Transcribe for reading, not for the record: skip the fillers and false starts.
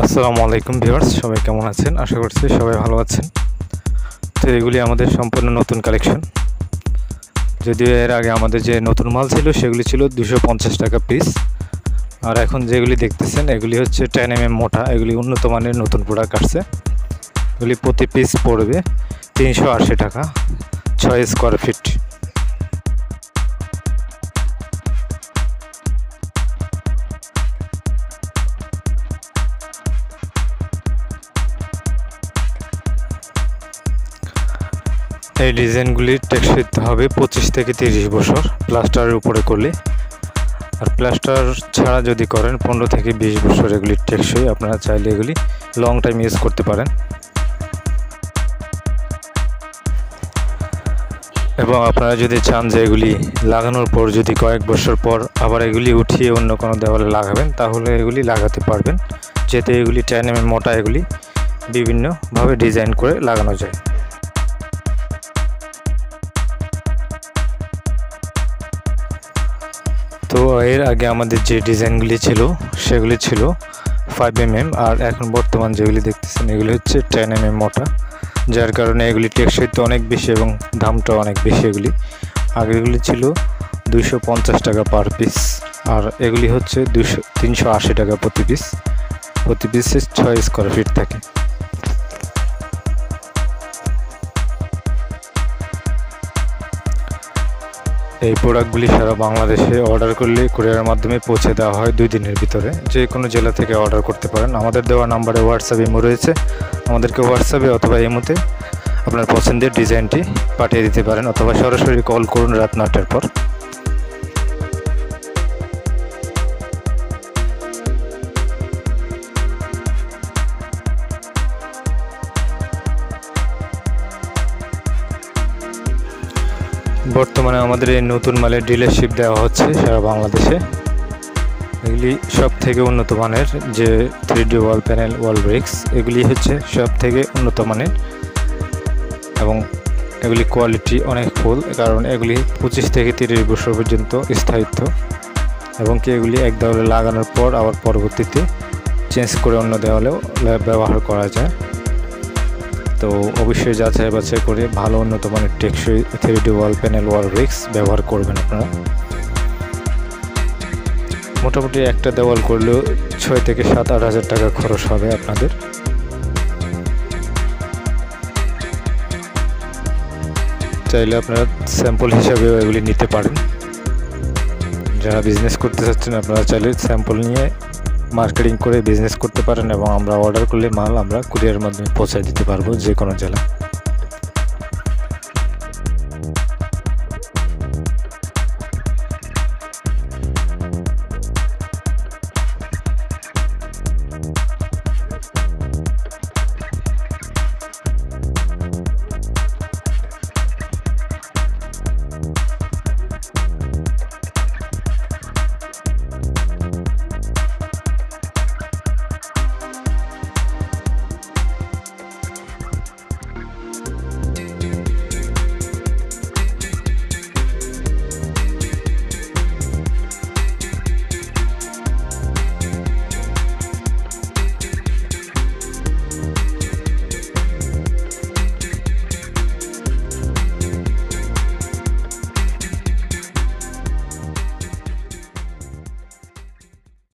আসসালামু আলাইকুম ভিউয়ার্স, সবাই কেমন আছেন? আশা করছি সবাই ভালো আছেন। তো এগুলি আমাদের সম্পূর্ণ নতুন কালেকশন। যদিও এর আগে আমাদের যে নতুন মাল ছিল সেগুলি ছিল 250 টাকা পিস, আর এখন যেগুলি দেখতেছেন এগুলি হচ্ছে 10 mm মোটা। এগুলি উন্নত মানের নতুন প্রোডাক্ট আসছে। এগুলি প্রতি পিস পড়বে 380 টাকা, 6 স্কোয়ার ফিট। এই ডিজাইনগুলির টেকসইতে হবে 25 থেকে 30 বছর প্লাস্টারের উপরে করলে, আর প্লাস্টার ছাড়া যদি করেন 15 থেকে 20 বছর এগুলি টেকসই। আপনারা চাইলে এগুলি লং টাইম ইউজ করতে পারেন। এবং আপনারা যদি চান যে এগুলি লাগানোর পর যদি কয়েক বছর পর আবার এগুলি উঠিয়ে অন্য কোনো দেওয়ালে লাগাবেন, তাহলে এগুলি লাগাতে পারবেন। যেহেতু এগুলি 10 mm মোটা, এগুলি বিভিন্নভাবে ডিজাইন করে লাগানো যায়। তো এর আগে আমাদের যে ডিজাইনগুলি ছিল সেগুলি ছিল 5 mm, আর এখন বর্তমান যেগুলি দেখতেছেন এগুলি হচ্ছে 10 mm মোটা, যার কারণে এগুলি টেকসইতে অনেক বেশি এবং দামটাও অনেক বেশি। এগুলি আগেগুলি ছিল 250 টাকা পার পিস, আর এগুলি হচ্ছে 380 টাকা প্রতি পিস। প্রতি পিসে 6 স্কোয়ার ফিট থাকে। এই প্রোডাক্টগুলি সারা বাংলাদেশে অর্ডার করলে কুরিয়ারের মাধ্যমে পৌঁছে দেওয়া হয় 2 দিনের ভিতরে। যে কোনো জেলা থেকে অর্ডার করতে পারেন। আমাদের দেওয়া নাম্বারে হোয়াটসঅ্যাপ ইমো রয়েছে, আমাদেরকে হোয়াটসঅ্যাপে অথবা ইমোতে আপনার পছন্দের ডিজাইনটি পাঠিয়ে দিতে পারেন, অথবা সরাসরি কল করুন রাত 9টার পর। বর্তমানে আমাদের এই নতুন মালের ডিলারশিপ দেওয়া হচ্ছে সারা বাংলাদেশে। এগুলি সব থেকে উন্নত মানের যে 3D ওয়াল প্যানেল, ওয়াল ব্রিক্স, এগুলি হচ্ছে সব থেকে উন্নত মানের এবং এগুলি কোয়ালিটি অনেক ফুল, কারণ এগুলি 25 থেকে 30 বছর পর্যন্ত স্থায়িত্ব, এবং কি এগুলি এক দেওয়ালে লাগানোর পর আবার পরবর্তীতে চেঞ্জ করে অন্য দেওয়ালেও ব্যবহার করা যায়। তো অবশ্যই যাচাই বাছাই করে ভালো উন্নত মানের টেকসই 3D ওয়াল প্যানেল, ওয়াল ব্রিক্স ব্যবহার করবেন আপনারা। মোটামুটি একটা দেওয়াল করলেও 6 থেকে 7-8 হাজার টাকা খরচ হবে আপনাদের। চাইলে আপনারা স্যাম্পল হিসাবেও এগুলি নিতে পারেন। যারা বিজনেস করতে চাচ্ছেন আপনারা চাইলে স্যাম্পল নিয়ে মার্কেটিং করে বিজনেস করতে পারেন, এবং আমরা অর্ডার করলে মাল আমরা কুরিয়ারের মাধ্যমে পৌঁছে দিতে পারবো যে কোনো জেলা।